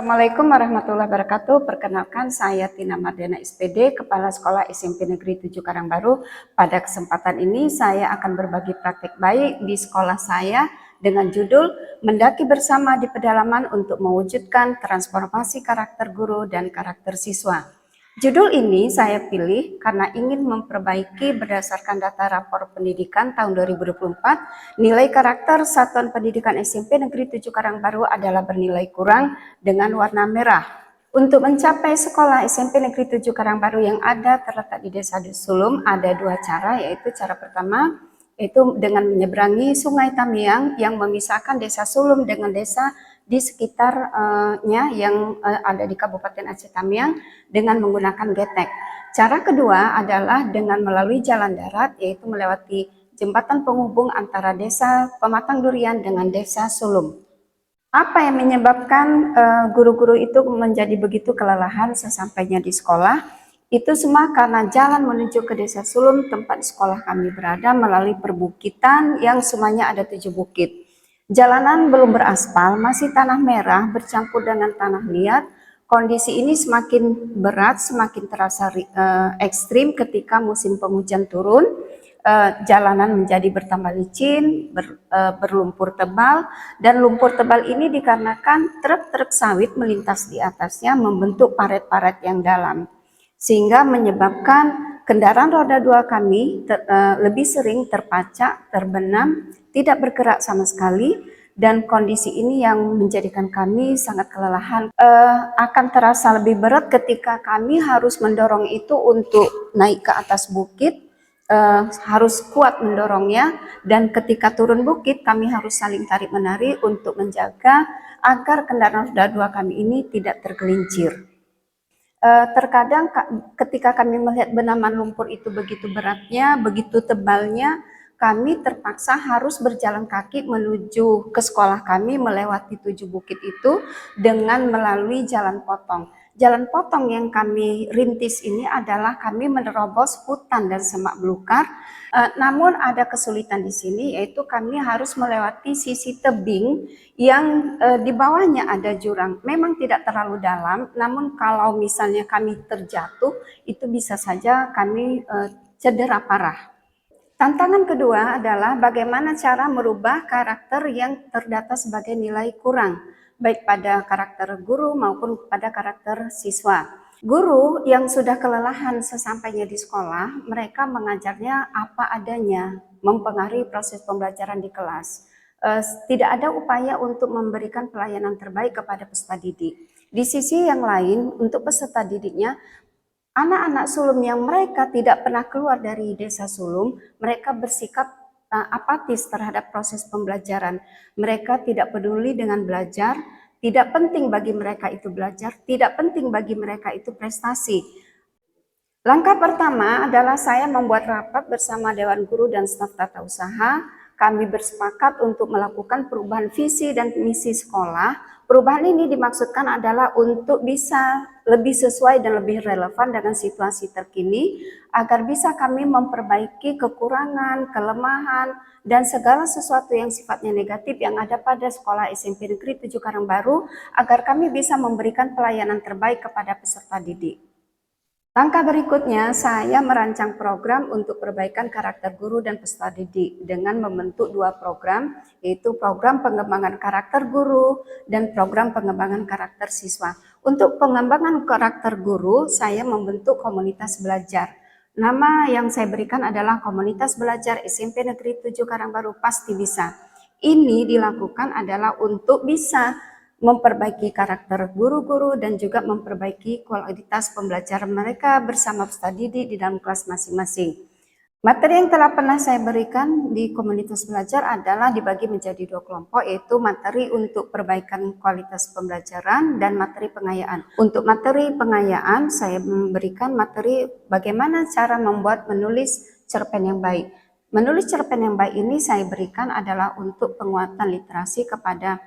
Assalamualaikum warahmatullahi wabarakatuh. Perkenalkan, saya Tina Mardana SPD, Kepala Sekolah SMP Negeri 7 Karangbaru. Pada kesempatan ini saya akan berbagi praktik baik di sekolah saya dengan judul Mendaki Bersama di Pedalaman untuk Mewujudkan Transformasi Karakter Guru dan Karakter Siswa. Judul ini saya pilih karena ingin memperbaiki berdasarkan data rapor pendidikan tahun 2024, nilai karakter Satuan Pendidikan SMP Negeri 7 Karangbaru adalah bernilai kurang dengan warna merah. Untuk mencapai sekolah SMP Negeri 7 Karangbaru yang ada terletak di Desa Sulum, ada dua cara, yaitu cara pertama yaitu dengan menyeberangi Sungai Tamiang yang memisahkan Desa Sulum dengan desa di sekitarnya yang ada di Kabupaten Aceh Tamiang dengan menggunakan getek. Cara kedua adalah dengan melalui jalan darat, yaitu melewati jembatan penghubung antara Desa Pematang Durian dengan Desa Sulum. Apa yang menyebabkan guru-guru itu menjadi begitu kelelahan sesampainya di sekolah? Itu semua karena jalan menuju ke Desa Sulum, tempat sekolah kami berada, melalui perbukitan yang semuanya ada 7 bukit. Jalanan belum beraspal, masih tanah merah bercampur dengan tanah liat. Kondisi ini semakin berat, semakin terasa ekstrim ketika musim penghujan turun. Jalanan menjadi bertambah licin, berlumpur tebal, dan lumpur tebal ini dikarenakan truk-truk sawit melintas di atasnya membentuk paret-paret yang dalam, sehingga menyebabkan kendaraan roda 2 kami lebih sering terpacak, terbenam, tidak bergerak sama sekali, dan kondisi ini yang menjadikan kami sangat kelelahan. Akan terasa lebih berat ketika kami harus mendorong itu untuk naik ke atas bukit, harus kuat mendorongnya, dan ketika turun bukit kami harus saling tarik-menarik untuk menjaga agar kendaraan roda 2 kami ini tidak tergelincir. Terkadang ketika kami melihat benaman lumpur itu begitu beratnya, begitu tebalnya, kami terpaksa harus berjalan kaki menuju ke sekolah kami melewati 7 bukit itu dengan melalui jalan potong. Jalan potong yang kami rintis ini adalah kami menerobos hutan dan semak belukar. Namun ada kesulitan di sini, yaitu kami harus melewati sisi tebing yang di bawahnya ada jurang. Memang tidak terlalu dalam, namun kalau misalnya kami terjatuh, itu bisa saja kami cedera parah. Tantangan kedua adalah bagaimana cara merubah karakter yang terdata sebagai nilai kurang, baik pada karakter guru maupun pada karakter siswa. Guru yang sudah kelelahan sesampainya di sekolah, mereka mengajarnya apa adanya, mempengaruhi proses pembelajaran di kelas. Tidak ada upaya untuk memberikan pelayanan terbaik kepada peserta didik. Di sisi yang lain, untuk peserta didiknya, anak-anak sulum yang mereka tidak pernah keluar dari Desa Sulum, mereka bersikap apatis terhadap proses pembelajaran. Mereka tidak peduli dengan belajar, tidak penting bagi mereka itu belajar, tidak penting bagi mereka itu prestasi. Langkah pertama adalah saya membuat rapat bersama Dewan Guru dan staf tata usaha. Kami bersepakat untuk melakukan perubahan visi dan misi sekolah. Perubahan ini dimaksudkan adalah untuk bisa lebih sesuai dan lebih relevan dengan situasi terkini, agar bisa kami memperbaiki kekurangan, kelemahan, dan segala sesuatu yang sifatnya negatif yang ada pada sekolah SMP Negeri 7 Karangbaru, agar kami bisa memberikan pelayanan terbaik kepada peserta didik. Langkah berikutnya, saya merancang program untuk perbaikan karakter guru dan peserta didik dengan membentuk 2 program, yaitu program pengembangan karakter guru dan program pengembangan karakter siswa. Untuk pengembangan karakter guru, saya membentuk komunitas belajar. Nama yang saya berikan adalah Komunitas Belajar SMP Negeri 7 Karangbaru Pasti Bisa. Ini dilakukan adalah untuk bisa memperbaiki karakter guru-guru dan juga memperbaiki kualitas pembelajaran mereka bersama peserta didik di dalam kelas masing-masing. Materi yang telah pernah saya berikan di komunitas belajar adalah dibagi menjadi 2 kelompok, yaitu materi untuk perbaikan kualitas pembelajaran dan materi pengayaan. Untuk materi pengayaan, saya memberikan materi bagaimana cara membuat menulis cerpen yang baik. Menulis cerpen yang baik ini saya berikan adalah untuk penguatan literasi kepada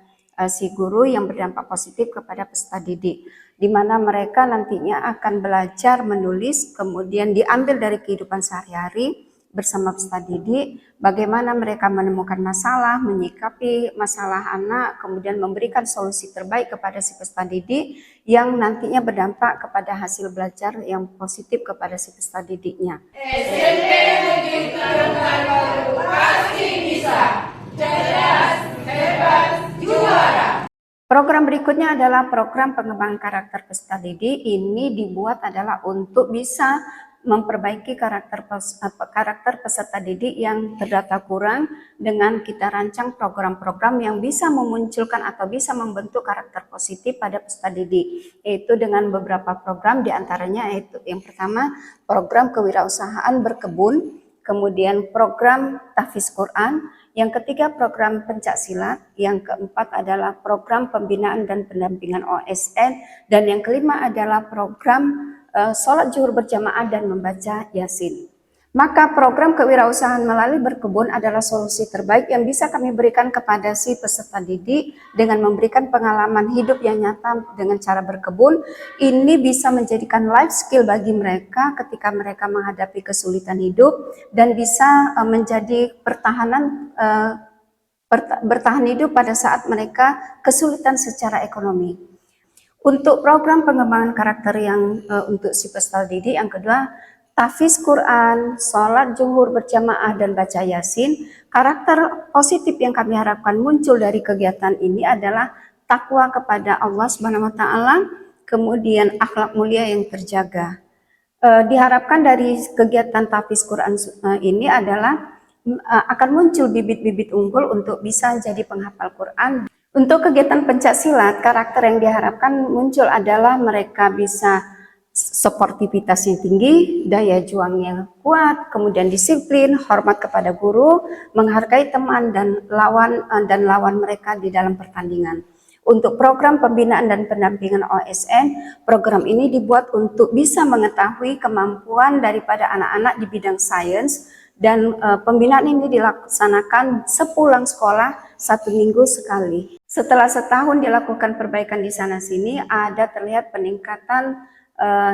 si guru yang berdampak positif kepada peserta didik, di mana mereka nantinya akan belajar menulis, kemudian diambil dari kehidupan sehari-hari, bersama peserta didik, bagaimana mereka menemukan masalah, menyikapi masalah anak, kemudian memberikan solusi terbaik kepada si peserta didik yang nantinya berdampak kepada hasil belajar yang positif kepada si peserta didiknya. SMP Negeri Karang Baru pasti bisa, cerdas, hebat, juara. Program berikutnya adalah program pengembangan karakter peserta didik. Ini dibuat adalah untuk bisa memperbaiki karakter peserta didik yang terdata kurang dengan kita rancang program-program yang bisa memunculkan atau bisa membentuk karakter positif pada peserta didik, yaitu dengan beberapa program, diantaranya yaitu yang pertama program kewirausahaan berkebun, kemudian program tahfiz Quran, yang ketiga program pencak silat, yang keempat adalah program pembinaan dan pendampingan OSN, dan yang kelima adalah program sholat zuhur berjamaah dan membaca Yasin. Maka program kewirausahaan melalui berkebun adalah solusi terbaik yang bisa kami berikan kepada si peserta didik dengan memberikan pengalaman hidup yang nyata dengan cara berkebun. Ini bisa menjadikan life skill bagi mereka ketika mereka menghadapi kesulitan hidup dan bisa menjadi bertahan hidup pada saat mereka kesulitan secara ekonomi. Untuk program pengembangan karakter yang untuk si peserta didik yang kedua, tahfiz Quran, sholat zuhur berjamaah dan baca Yasin. Karakter positif yang kami harapkan muncul dari kegiatan ini adalah takwa kepada Allah Subhanahu wa taala, kemudian akhlak mulia yang terjaga. Diharapkan dari kegiatan tahfiz Quran ini adalah akan muncul bibit-bibit unggul untuk bisa jadi penghafal Quran. Untuk kegiatan pencak silat, karakter yang diharapkan muncul adalah mereka bisa sportivitasnya tinggi, daya juangnya kuat, kemudian disiplin, hormat kepada guru, menghargai teman dan lawan mereka di dalam pertandingan. Untuk program pembinaan dan pendampingan OSN, program ini dibuat untuk bisa mengetahui kemampuan daripada anak-anak di bidang sains, dan pembinaan ini dilaksanakan sepulang sekolah 1 minggu sekali. Setelah setahun dilakukan perbaikan di sana-sini, ada terlihat peningkatan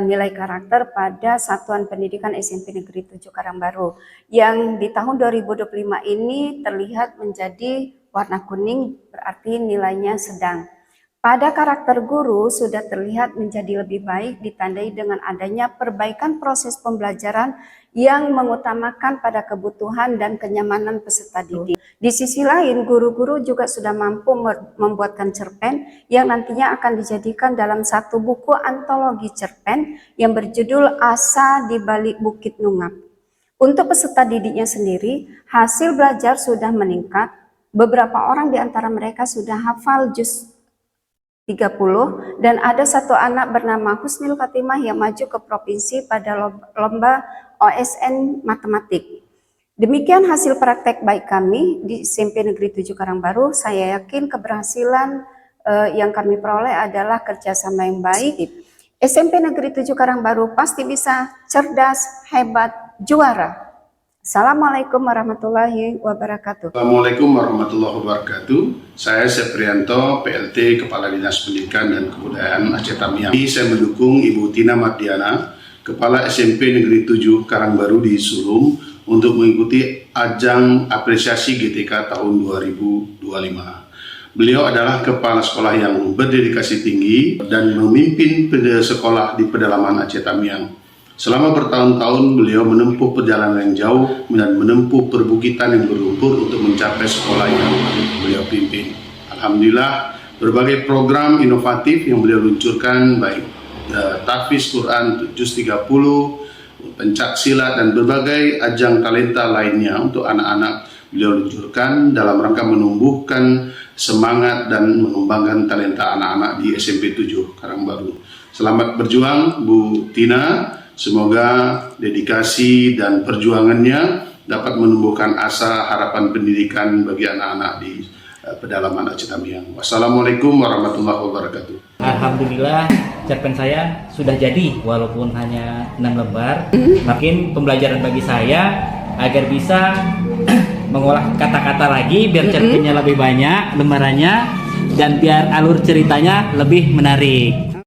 nilai karakter pada Satuan Pendidikan SMP Negeri 7 Karangbaru yang di tahun 2025 ini terlihat menjadi warna kuning, berarti nilainya sedang. Pada karakter guru sudah terlihat menjadi lebih baik, ditandai dengan adanya perbaikan proses pembelajaran yang mengutamakan pada kebutuhan dan kenyamanan peserta didik. Di sisi lain, guru-guru juga sudah mampu membuatkan cerpen yang nantinya akan dijadikan dalam satu buku antologi cerpen yang berjudul Asa di Balik Bukit Nungap. Untuk peserta didiknya sendiri, hasil belajar sudah meningkat. Beberapa orang di antara mereka sudah hafal juz 30 dan ada satu anak bernama Husnil Khatimah yang maju ke provinsi pada lomba OSN matematik. Demikian hasil praktek baik kami di SMP Negeri 7 Karangbaru. Saya yakin keberhasilan yang kami peroleh adalah kerjasama yang baik. SMP Negeri 7 Karangbaru pasti bisa, cerdas, hebat, juara. Assalamualaikum warahmatullahi wabarakatuh. Assalamualaikum warahmatullahi wabarakatuh. Saya Seprianto, PLT Kepala Dinas Pendidikan dan Kebudayaan Aceh Tamiang. Saya mendukung Ibu Tina Mardiana, Kepala SMP Negeri 7 Karangbaru di Sulum untuk mengikuti ajang apresiasi GTK tahun 2025. Beliau adalah kepala sekolah yang berdedikasi tinggi dan memimpin sekolah di pedalaman Aceh Tamiang. Selama bertahun-tahun beliau menempuh perjalanan yang jauh dan menempuh perbukitan yang berlumpur untuk mencapai sekolah yang beliau pimpin. Alhamdulillah, berbagai program inovatif yang beliau luncurkan, baik tahfiz Quran juz 30, pencak silat dan berbagai ajang talenta lainnya untuk anak-anak beliau luncurkan dalam rangka menumbuhkan semangat dan mengembangkan talenta anak-anak di SMP 7 Karangbaru. Selamat berjuang Bu Tina. Semoga dedikasi dan perjuangannya dapat menumbuhkan asa harapan pendidikan bagi anak-anak di pedalaman Aceh Tamiang. Wassalamualaikum warahmatullahi wabarakatuh. Alhamdulillah, cerpen saya sudah jadi walaupun hanya 6 lembar. Makin pembelajaran bagi saya agar bisa mengolah kata-kata lagi biar cerpennya lebih banyak lembarannya dan biar alur ceritanya lebih menarik.